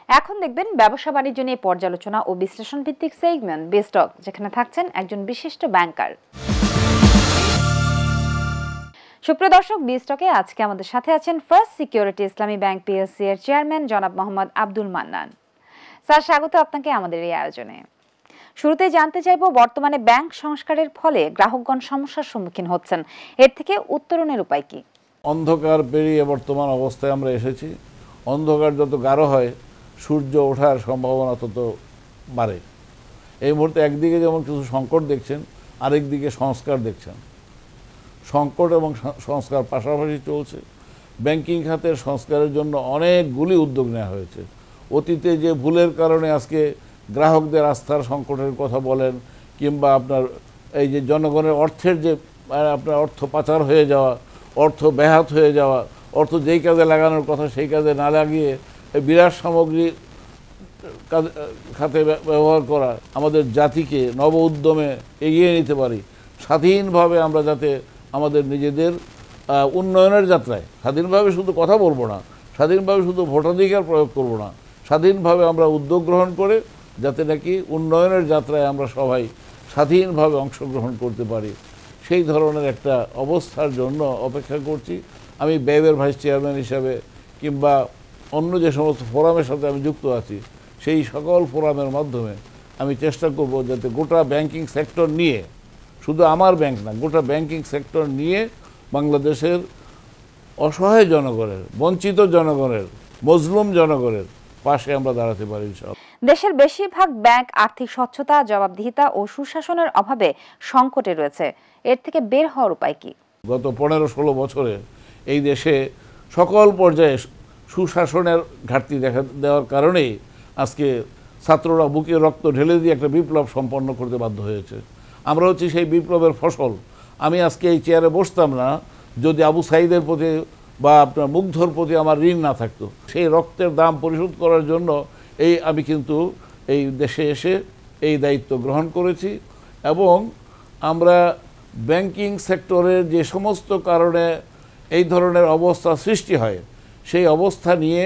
এখন দেখবেন ব্যবসা বাণিজ্য নিয়ে পর্যালোচনা ও বিশ্লেষণ ভিত্তিক সেগমেন্ট বিস্টক, যেখানে থাকছেন একজন বিশিষ্ট ব্যাংকার। সুপ্রিয় দর্শক, বিস্টকে আজকে আমাদের সাথে আছেন ফার্স্ট সিকিউরিটি ইসলামী ব্যাংক পিএলসি এর চেয়ারম্যান জনাব মোহাম্মদ আব্দুল মান্নান। স্যার, স্বাগত আপনাকে আমাদের এই আয়োজনে। শুরুতেই জানতে চাইব, বর্তমানে ব্যাংক সংস্কারের ফলে গ্রাহকগণ সমস্যার সম্মুখীন হচ্ছেন, এর থেকে উত্তরণের উপায় কি? অন্ধকার পেরিয়ে বর্তমান অবস্থায় আমরা এসেছি। অন্ধকার যত গাঢ় হয়, সূর্য ওঠার সম্ভাবনা তত বাড়ে। এই মুহূর্তে একদিকে যেমন কিছু সংকট দেখছেন, আরেক দিকে সংস্কার দেখছেন। সংকট এবং সংস্কার পাশাপাশি চলছে। ব্যাংকিং খাতের সংস্কারের জন্য অনেকগুলি উদ্যোগ নেওয়া হয়েছে। অতীতে যে ভুলের কারণে আজকে গ্রাহকদের আস্থার সংকটের কথা বলেন, কিংবা আপনার এই যে জনগণের অর্থের যে আপনার অর্থ পাচার হয়ে যাওয়া, অর্থ ব্যাহত হয়ে যাওয়া, অর্থ যেই কাজে লাগানোর কথা সেই কাজে না লাগিয়ে বিরাট সামগ্রী খাতে ব্যবহার করা, আমাদের জাতিকে নব উদ্যমে এগিয়ে নিতে পারি। স্বাধীনভাবে আমরা যাতে আমাদের নিজেদের উন্নয়নের যাত্রায় স্বাধীনভাবে শুধু কথা বলবো না, স্বাধীনভাবে শুধু ভোটাধিকার প্রয়োগ করব না, স্বাধীনভাবে আমরা উদ্যোগ গ্রহণ করে যাতে নাকি উন্নয়নের যাত্রায় আমরা সবাই স্বাধীনভাবে অংশগ্রহণ করতে পারি, সেই ধরনের একটা অবস্থার জন্য অপেক্ষা করছি। আমি ব্যয়ের ভাইস চেয়ারম্যান হিসাবে কিংবা অন্য যে সমস্ত ফোরামের সাথে আমি যুক্ত আছি, সেই সকল ফোরামের মাধ্যমে আমি চেষ্টা করব যাতে গোটা ব্যাংকিং সেক্টর নিয়ে, শুধু আমার ব্যাংক না, গোটা ব্যাংকিং সেক্টর নিয়ে বাংলাদেশের অসহায় জনগণের, বঞ্চিত জনগণের, মজলুম জনগণের পাশে আমরা দাঁড়াতে পারি ইনশাআল্লাহ। দেশের বেশিরভাগ ব্যাংক আর্থিক স্বচ্ছতা, জবাবদিহিতা ও সুশাসনের অভাবে সংকটে রয়েছে, এর থেকে বের হওয়ার উপায় কি? গত 15-16 বছরে এই দেশে সকল পর্যায়ে সুশাসনের ঘাটতি দেখা দেওয়ার কারণেই আজকে ছাত্ররা বুকে রক্ত ঢেলে দিয়ে একটা বিপ্লব সম্পন্ন করতে বাধ্য হয়েছে। আমরা হচ্ছে সেই বিপ্লবের ফসল। আমি আজকে এই চেয়ারে বসতাম না যদি আবু সাইদের প্রতি বা আপনার মুগ্ধর প্রতি আমার ঋণ না থাকতো। সেই রক্তের দাম পরিশোধ করার জন্য আমি কিন্তু এই দেশে এসে এই দায়িত্ব গ্রহণ করেছি। এবং আমরা ব্যাংকিং সেক্টরের যে সমস্ত কারণে এই ধরনের অবস্থা সৃষ্টি হয়, সেই অবস্থা নিয়ে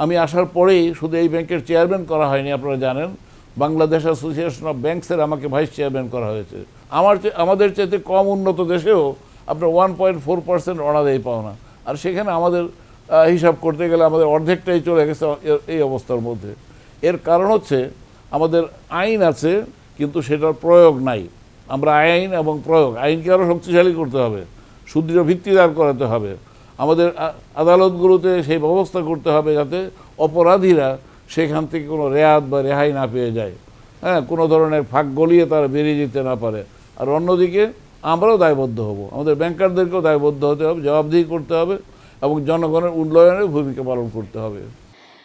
আমি আসার পরেই শুধু এই ব্যাংকের চেয়ারম্যান করা হয়নি, আপনারা জানেন, বাংলাদেশ অ্যাসোসিয়েশন অফ ব্যাংকসের আমাকে ভাইস চেয়ারম্যান করা হয়েছে। আমাদের চাইতে কম উন্নত দেশেও আপনার 1.4% অনাদায়ী পাওনা, আর সেখানে আমাদের হিসাব করতে গেলে আমাদের অর্ধেকটাই চলে গেছে এই অবস্থার মধ্যে। এর কারণ হচ্ছে আমাদের আইন আছে কিন্তু সেটার প্রয়োগ নাই। আমরা আইন এবং প্রয়োগ, আইনকে আরও শক্তিশালী করতে হবে, সুদৃঢ় ভিত্তি দাঁড় করাতে হবে। আমাদের আদালতগুলোতে সেই ব্যবস্থা করতে হবে যাতে অপরাধীরা সেখান থেকে কোনো রেয়াত বা রেহাই না পেয়ে যায়, কোনো ধরনের ফাঁক গলিয়ে তারা বেরিয়ে যেতে না পারে। আর অন্যদিকে আমরাও দায়বদ্ধ হব, আমাদের ব্যাংকারদেরকেও দায়বদ্ধ হতে হবে, জবাবদিহি করতে হবে এবং জনগণের উন্নয়নের ভূমিকা পালন করতে হবে।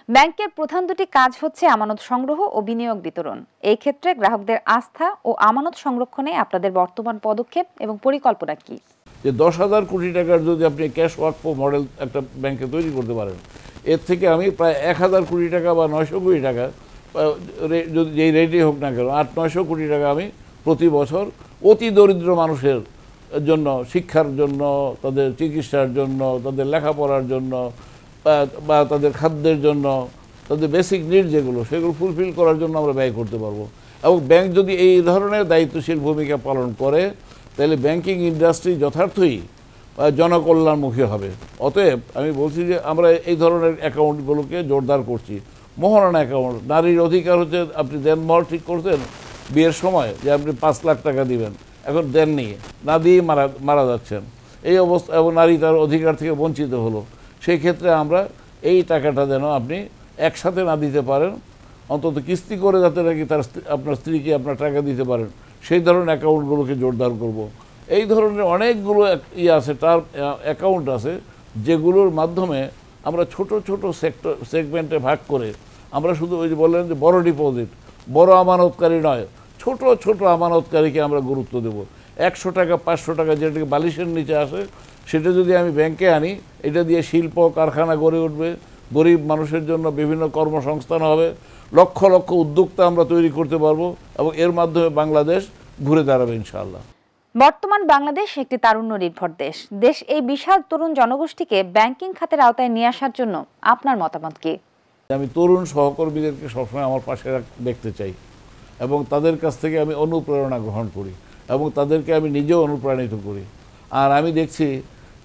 ব্যাংকের প্রধান দুটি কাজ হচ্ছে আমানত সংগ্রহ ও বিনিয়োগ বিতরণ। এই ক্ষেত্রে গ্রাহকদের আস্থা ও আমানত সংরক্ষণে আপনাদের বর্তমান পদক্ষেপ এবং পরিকল্পনা কি? যে 10,000 কোটি টাকার যদি আপনি ক্যাশ ওয়াকফ মডেল একটা ব্যাংকে তৈরি করতে পারেন, এর থেকে আমি প্রায় 1,000 কোটি টাকা বা 900 কোটি টাকা, যদি যেই রেটই হোক না কেন, 800-900 কোটি টাকা আমি প্রতি বছর অতি দরিদ্র মানুষের জন্য, শিক্ষার জন্য, তাদের চিকিৎসার জন্য, তাদের লেখাপড়ার জন্য বা তাদের খাদ্যের জন্য, তাদের বেসিক নিড যেগুলো, সেগুলো ফুলফিল করার জন্য আমরা ব্যয় করতে পারবো। এবং ব্যাংক যদি এই ধরনের দায়িত্বশীল ভূমিকা পালন করে, তাহলে ব্যাংকিং ইন্ডাস্ট্রি যথার্থই জনকল্যাণমুখী হবে। অতএব আমি বলছি যে আমরা এই ধরনের অ্যাকাউন্টগুলোকে জোরদার করছি। মোহরানা অ্যাকাউন্ট, নারীর অধিকার হচ্ছে আপনি দেনমোহর ঠিক করতেন বিয়ের সময় যে আপনি 5 লাখ টাকা দিবেন, এখন দেননি, না দিয়ে মারা যাচ্ছেন, এই অবস্থা, এবং নারী তার অধিকার থেকে বঞ্চিত হলো। সেই ক্ষেত্রে আমরা এই টাকাটা যেন আপনি একসাথে না দিতে পারেন, অন্তত কিস্তি করে যাতে নাকি আপনার স্ত্রীকে আপনার টাকা দিতে পারেন, সেই ধরনের অ্যাকাউন্টগুলোকে জোরদার করব। এই ধরনের অনেকগুলো আছে, তার অ্যাকাউন্ট আছে, যেগুলোর মাধ্যমে আমরা ছোট ছোট সেগমেন্টে ভাগ করে আমরা শুধু ওই যে বললেন যে বড় ডিপোজিট, বড় আমানতকারী নয়, ছোট ছোট আমানতকারীকে আমরা গুরুত্ব দেব। 100 টাকা 500 টাকা যেটাকে বালিশের নিচে আসে, সেটা যদি আমি ব্যাংকে আনি, এটা দিয়ে শিল্প কারখানা গড়ে উঠবে, গরিব মানুষের জন্য বিভিন্ন কর্মসংস্থান হবে, লক্ষ লক্ষ উদ্যোক্তা আমরা তৈরি করতে পারবো এবং এর মাধ্যমে বাংলাদেশ ঘুরে দাঁড়াবে ইনশাআল্লাহ। বর্তমান বাংলাদেশ একটি তারুণ্য নির্ভর দেশ। এই বিশাল তরুণ জনগোষ্ঠীকে ব্যাংকিং খাতের আওতায় নিয়ে আসার জন্য আপনার মতামত কি? আমি তরুণ সহকর্মীদেরকে সবসময় আমার পাশে দেখতে চাই এবং তাদের কাছ থেকে আমি অনুপ্রেরণা গ্রহণ করি এবং তাদেরকে আমি নিজেও অনুপ্রাণিত করি। আর আমি দেখছি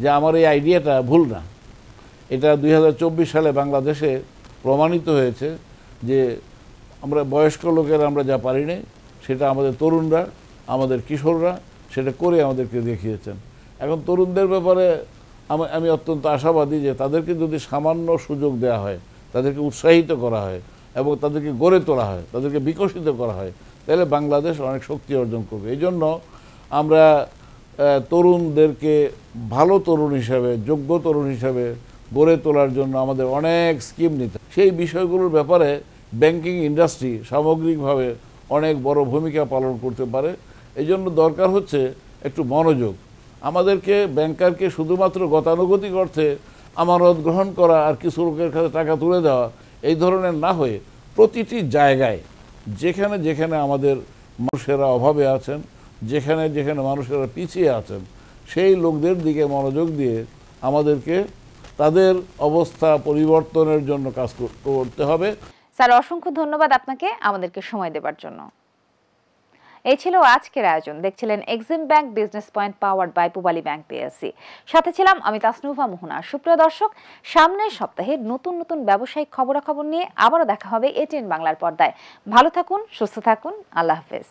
যে আমার এই আইডিয়াটা ভুল না। এটা 2024 সালে বাংলাদেশে প্রমাণিত হয়েছে যে আমরা বয়স্ক লোকেরা আমরা যা পারি না সেটা আমাদের তরুণরা, আমাদের কিশোররা সেটা করে আমাদেরকে দেখিয়েছেন। এখন তরুণদের ব্যাপারে আমি অত্যন্ত আশাবাদী যে তাদেরকে যদি সামান্য সুযোগ দেওয়া হয়, তাদেরকে উৎসাহিত করা হয় এবং তাদেরকে গড়ে তোলা হয়, তাদেরকে বিকশিত করা হয়, তাহলে বাংলাদেশ অনেক শক্তি অর্জন করবে। এই জন্য আমরা তরুণদেরকে ভালো তরুণ হিসাবে, যোগ্য তরুণ হিসাবে গড়ে তোলার জন্য আমাদের অনেক স্কিম নিতে, সেই বিষয়গুলোর ব্যাপারে ব্যাংকিং ইন্ডাস্ট্রি সামগ্রিকভাবে অনেক বড় ভূমিকা পালন করতে পারে। এই জন্য দরকার হচ্ছে একটু মনোযোগ। আমাদেরকে ব্যাংকারকে শুধুমাত্র গতানুগতিক অর্থে আমানত গ্রহণ করা আর কিছু লোকের কাছে টাকা তুলে দেওয়া এই ধরনের না হয়ে প্রতিটি জায়গায় যেখানে যেখানে আমাদের মানুষেরা অভাবে আছেন, যেখানে যেখানে মানুষেরা পিছিয়ে আছেন, সেই লোকদের দিকে মনোযোগ দিয়ে আমাদেরকে তাদের অবস্থা পরিবর্তনের জন্য কাজ করতে হবে। স্যার, অসংখ্য ধন্যবাদ আপনাকে আমাদেরকে সময় দেওয়ার জন্য। এই ছিল আজকের আয়োজন। দেখছিলেন EXIM bank business point, powered by Pubali bank PLC. সাথে ছিলাম আমি তাসনুভা মোহনা। সুপ্রিয় দর্শক, সামনের সপ্তাহে নতুন নতুন ব্যবসায়িক খবরাখবর নিয়ে আবারও দেখা হবে এটিএন বাংলার পর্দায়। ভালো থাকুন, সুস্থ থাকুন, আল্লাহ হাফেজ।